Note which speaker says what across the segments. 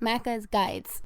Speaker 1: Macca's Guides.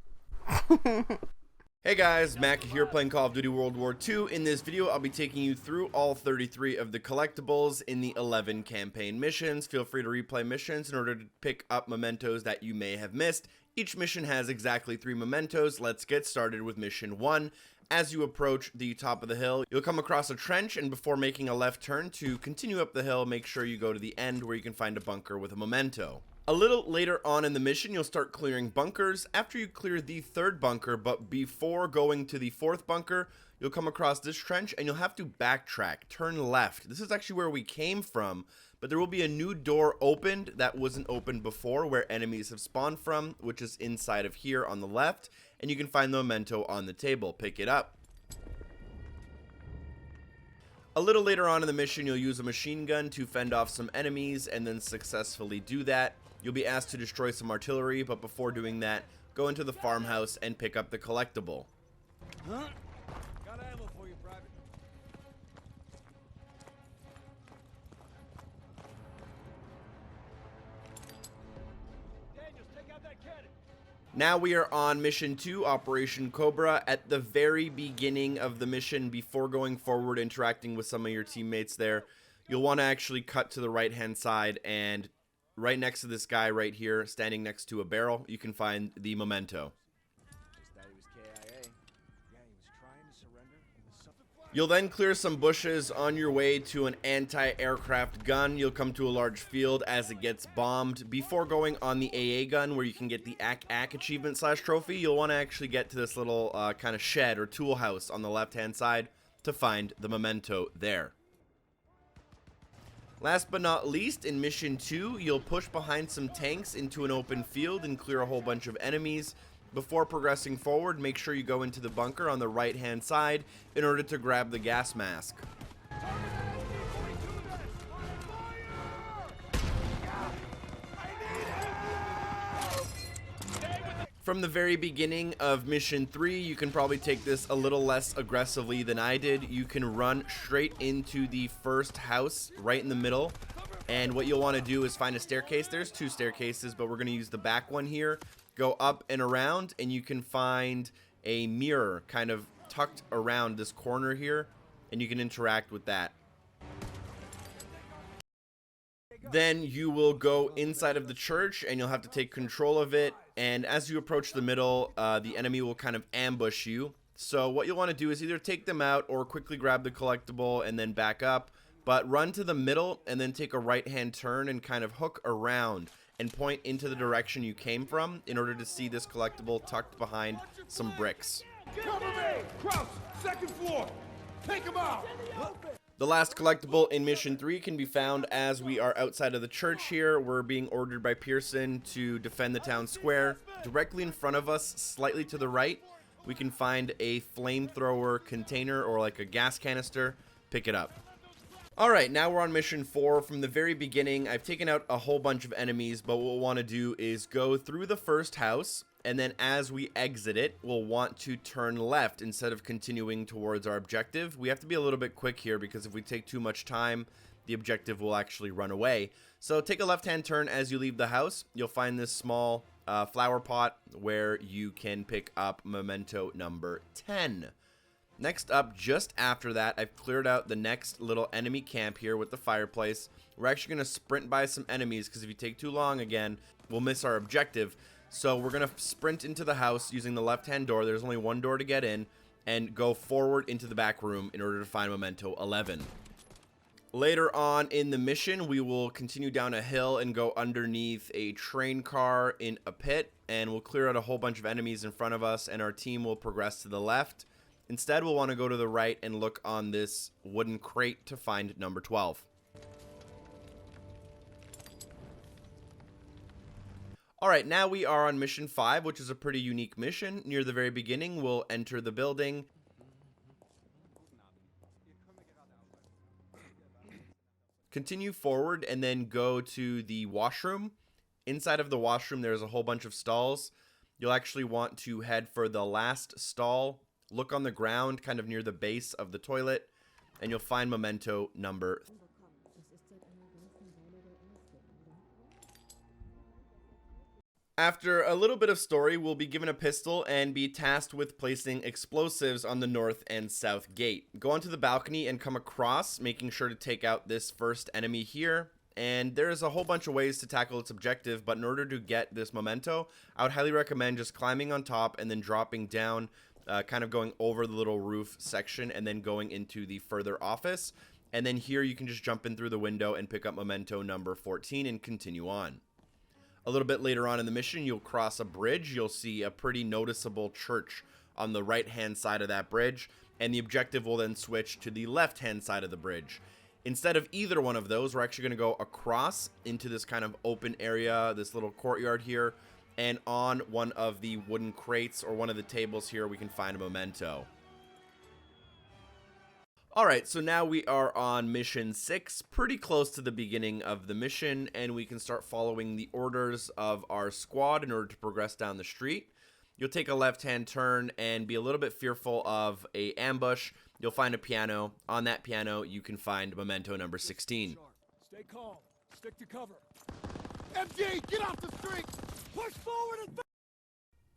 Speaker 2: Hey guys, Mac here playing Call of Duty World War II. In this video, I'll be taking you through all 33 of the collectibles in the 11 campaign missions. Feel free to replay missions in order to pick up mementos that you may have missed. Each mission has exactly 3 mementos. Let's get started with mission 1. As you approach the top of the hill, you'll come across a trench, and before making a left turn to continue up the hill, make sure you go to the end where you can find a bunker with a memento. A little later on in the mission, you'll start clearing bunkers. After you clear the 3rd bunker, but before going to the 4th bunker, you'll come across this trench and you'll have to backtrack, turn left. This is actually where we came from, but there will be a new door opened that wasn't opened before where enemies have spawned from, which is inside of here on the left, and you can find the memento on the table. Pick it up. A little later on in the mission, you'll use a machine gun to fend off some enemies and then successfully do that. You'll be asked to destroy some artillery, but before doing that, go into the farmhouse and pick up the collectible.
Speaker 3: Huh? Got ammo for you, Private. Daniels, take out that cannon.
Speaker 2: Now we are on mission 2, Operation Cobra. At the very beginning of the mission, before going forward, interacting with some of your teammates there, you'll want to actually cut to the right-hand side, and right next to this guy right here, standing next to a barrel, you can find the memento. You'll then clear some bushes on your way to an anti-aircraft gun. You'll come to a large field as it gets bombed. Before going on the AA gun, where you can get the AK achievement / trophy, you'll want to actually get to this little kind of shed or tool house on the left-hand side to find the memento there. Last but not least, in mission 2, you'll push behind some tanks into an open field and clear a whole bunch of enemies. Before progressing forward, make sure you go into the bunker on the right hand side in order to grab the gas mask. From the very beginning of mission 3, you can probably take this a little less aggressively than I did. You can run straight into the first house right in the middle, and what you'll want to do is find a staircase. There's 2 staircases, but we're going to use the back one here. Go up and around, and you can find a mirror kind of tucked around this corner here, and you can interact with that. Then you will go inside of the church, and you'll have to take control of it. And as you approach the middle, the enemy will kind of ambush you. So what you'll want to do is either take them out or quickly grab the collectible and then back up. But run to the middle and then take a right-hand turn and kind of hook around and point into the direction you came from in order to see this collectible tucked behind some bricks.
Speaker 3: Cover me! Crouch! 2nd floor! Take him out!
Speaker 2: The last collectible in mission 3 can be found as we are outside of the church here. We're being ordered by Pearson to defend the town square. Directly in front of us, slightly to the right, we can find a flamethrower container or like a gas canister. Pick it up. Alright, now we're on mission 4. From the very beginning, I've taken out a whole bunch of enemies, but what we'll want to do is go through the first house, and then as we exit it, we'll want to turn left instead of continuing towards our objective. We have to be a little bit quick here because if we take too much time, the objective will actually run away. So take a left-hand turn as you leave the house. You'll find this small flower pot where you can pick up memento number 10. Next up, just after that, I've cleared out the next little enemy camp here with the fireplace. We're actually going to sprint by some enemies because if you take too long again, we'll miss our objective. So we're going to sprint into the house using the left-hand door. There's only one door to get in, and go forward into the back room in order to find memento 11. Later on in the mission, we will continue down a hill and go underneath a train car in a pit, and we'll clear out a whole bunch of enemies in front of us, and our team will progress to the left. Instead, we'll want to go to the right and look on this wooden crate to find number 12. Alright, now we are on mission 5, which is a pretty unique mission. Near the very beginning, we'll enter the building. Continue forward and then go to the washroom. Inside of the washroom, there's a whole bunch of stalls. You'll actually want to head for the last stall. Look on the ground, kind of near the base of the toilet, and you'll find memento number. After a little bit of story, we'll be given a pistol and be tasked with placing explosives on the north and south gate. Go onto the balcony and come across, making sure to take out this first enemy here. And there's a whole bunch of ways to tackle its objective, but in order to get this memento, I would highly recommend just climbing on top and then dropping down, kind of going over the little roof section and then going into the further office. And then here you can just jump in through the window and pick up memento number 14 and continue on. A little bit later on in the mission, you'll cross a bridge. You'll see a pretty noticeable church on the right-hand side of that bridge, and the objective will then switch to the left-hand side of the bridge. Instead of either one of those, we're actually going to go across into this kind of open area, this little courtyard here, and on one of the wooden crates or one of the tables here, we can find a memento. Alright, so now we are on mission 6, pretty close to the beginning of the mission, and we can start following the orders of our squad in order to progress down the street. You'll take a left-hand turn and be a little bit fearful of an ambush. You'll find a piano. On that piano, you can find memento number 16.
Speaker 3: Stay calm. Stick to cover. MG, get off the street! Push forward and...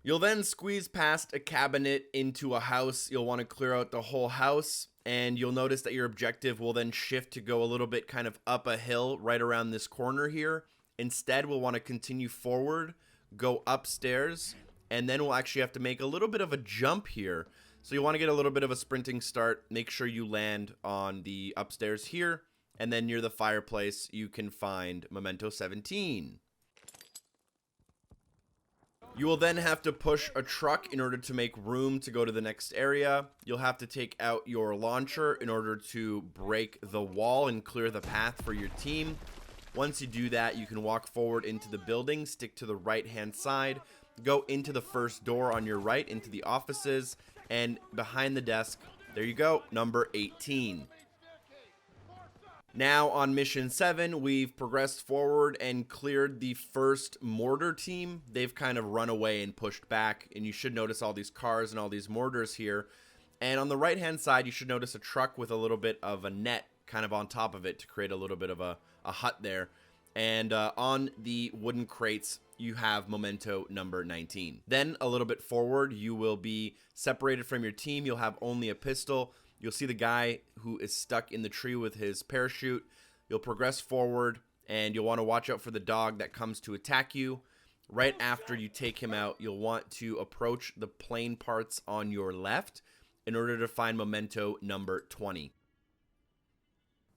Speaker 2: You'll then squeeze past a cabinet into a house. You'll want to clear out the whole house, and you'll notice that your objective will then shift to go a little bit kind of up a hill right around this corner here. Instead, we'll want to continue forward, go upstairs, and then we'll actually have to make a little bit of a jump here. So you want to get a little bit of a sprinting start. Make sure you land on the upstairs here, and then near the fireplace, you can find memento 17. You will then have to push a truck in order to make room to go to the next area. You'll have to take out your launcher in order to break the wall and clear the path for your team. Once you do that, you can walk forward into the building, stick to the right-hand side, go into the first door on your right, into the offices, and behind the desk, there you go, number 18. Now on mission 7, we've progressed forward and cleared the first mortar team. They've kind of run away and pushed back, and you should notice all these cars and all these mortars here. And on the right hand side, you should notice a truck with a little bit of a net kind of on top of it to create a little bit of a hut there. And on the wooden crates, you have memento number 19. Then a little bit forward, you will be separated from your team. You'll have only a pistol. You'll see the guy who is stuck in the tree with his parachute. You'll progress forward, and you'll want to watch out for the dog that comes to attack you. Right after you take him out, you'll want to approach the plane parts on your left in order to find memento number 20.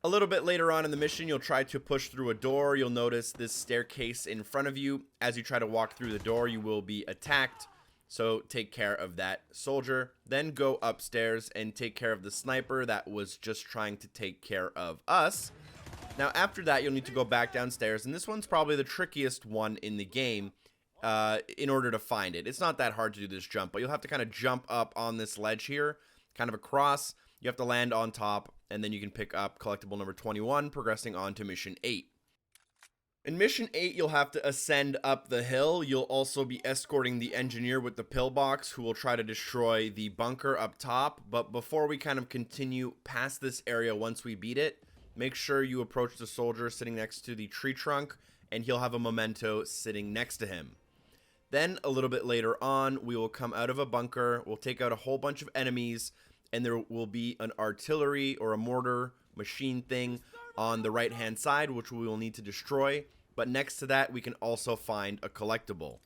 Speaker 2: A little bit later on in the mission, you'll try to push through a door. You'll notice this staircase in front of you. As you try to walk through the door, you will be attacked. So take care of that soldier. Then go upstairs and take care of the sniper that was just trying to take care of us. Now after that, you'll need to go back downstairs, and this one's probably the trickiest one in the game in order to find it. It's not that hard to do this jump, but you'll have to kind of jump up on this ledge here, kind of across. You have to land on top, and then you can pick up collectible number 21, progressing on to mission 8. In mission 8, you'll have to ascend up the hill. You'll also be escorting the engineer with the pillbox, who will try to destroy the bunker up top. But before we kind of continue past this area, once we beat it, make sure you approach the soldier sitting next to the tree trunk, and he'll have a memento sitting next to him. Then, a little bit later on, we will come out of a bunker. We'll take out a whole bunch of enemies, and there will be an artillery or a mortar machine thing on the right hand side, which we will need to destroy. But next to that, we can also find a collectible.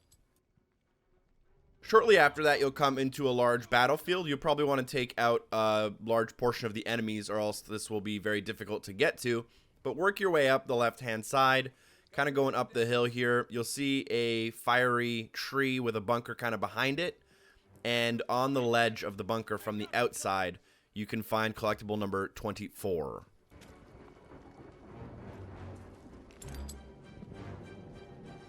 Speaker 2: Shortly after that, you'll come into a large battlefield. You'll probably want to take out a large portion of the enemies, or else this will be very difficult to get to. But work your way up the left hand side, kind of going up the hill here. You'll see a fiery tree with a bunker kind of behind it. And on the ledge of the bunker from the outside, you can find collectible number 24.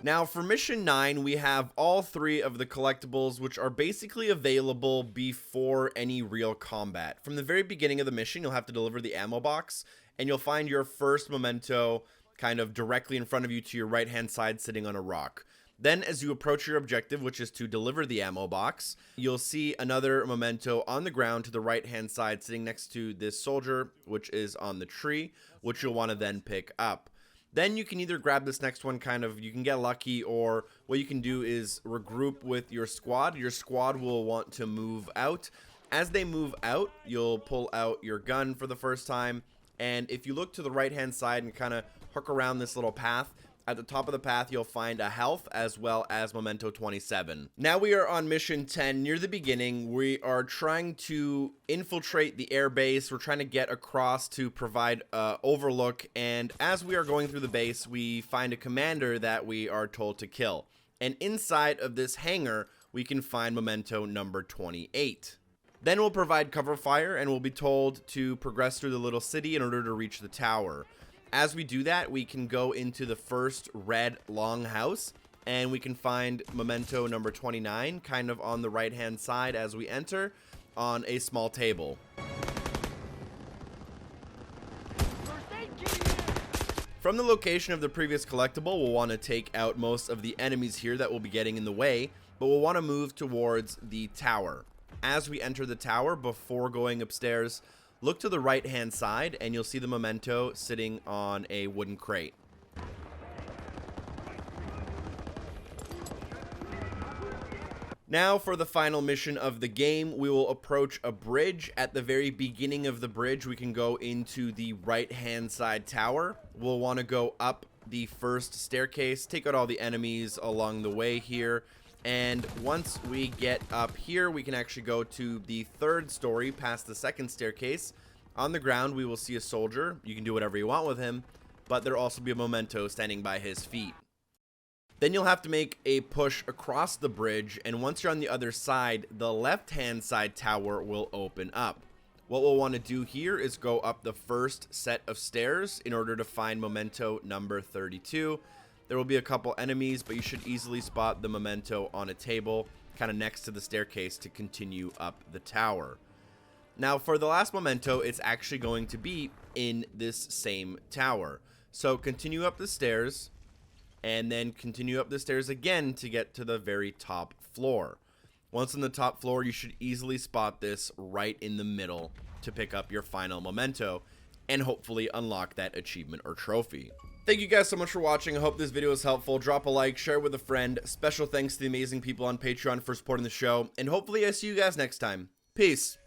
Speaker 2: Now for mission 9, we have all 3 of the collectibles, which are basically available before any real combat. From the very beginning of the mission, you'll have to deliver the ammo box, and you'll find your first memento kind of directly in front of you to your right hand side sitting on a rock. Then as you approach your objective, which is to deliver the ammo box, you'll see another memento on the ground to the right hand side sitting next to this soldier, which is on the tree, which you'll want to then pick up. Then you can either grab this next one, you can get lucky, or what you can do is regroup with your squad. Your squad will want to move out. As they move out, you'll pull out your gun for the first time, and if you look to the right hand side and kind of hook around this little path, at the top of the path you'll find a health as well as Memento 27. Now we are on mission 10, near the beginning. We are trying to infiltrate the air base. We're trying to get across to provide overlook, and as we are going through the base, we find a commander that we are told to kill. And inside of this hangar, we can find Memento number 28. Then we'll provide cover fire, and we'll be told to progress through the little city in order to reach the tower. As we do that, we can go into the first red long house, and we can find Memento number 29 kind of on the right hand side as we enter on a small table. From the location of the previous collectible, we'll want to take out most of the enemies here that will be getting in the way, but we'll want to move towards the tower. As we enter the tower, before going upstairs, look to the right hand side and you'll see the Memento sitting on a wooden crate. Now for the final mission of the game, we will approach a bridge. At the very beginning of the bridge, we can go into the right hand side tower. We'll want to go up the first staircase, take out all the enemies along the way here. And once we get up here, we can actually go to the third story past the second staircase. On the ground, we will see a soldier. You can do whatever you want with him, but there'll also be a Memento standing by his feet. Then you'll have to make a push across the bridge, and once you're on the other side, the left-hand side tower will open up. What we'll want to do here is go up the first set of stairs in order to find Memento number 32. There will be a couple enemies, but you should easily spot the Memento on a table kind of next to the staircase to continue up the tower. Now for the last Memento, it's actually going to be in this same tower. So continue up the stairs and then continue up the stairs again to get to the very top floor. Once on the top floor, you should easily spot this right in the middle to pick up your final Memento and hopefully unlock that achievement or trophy. Thank you guys so much for watching. I hope this video was helpful. Drop a like, share it with a friend. Special thanks to the amazing people on Patreon for supporting the show, and hopefully I see you guys next time. Peace.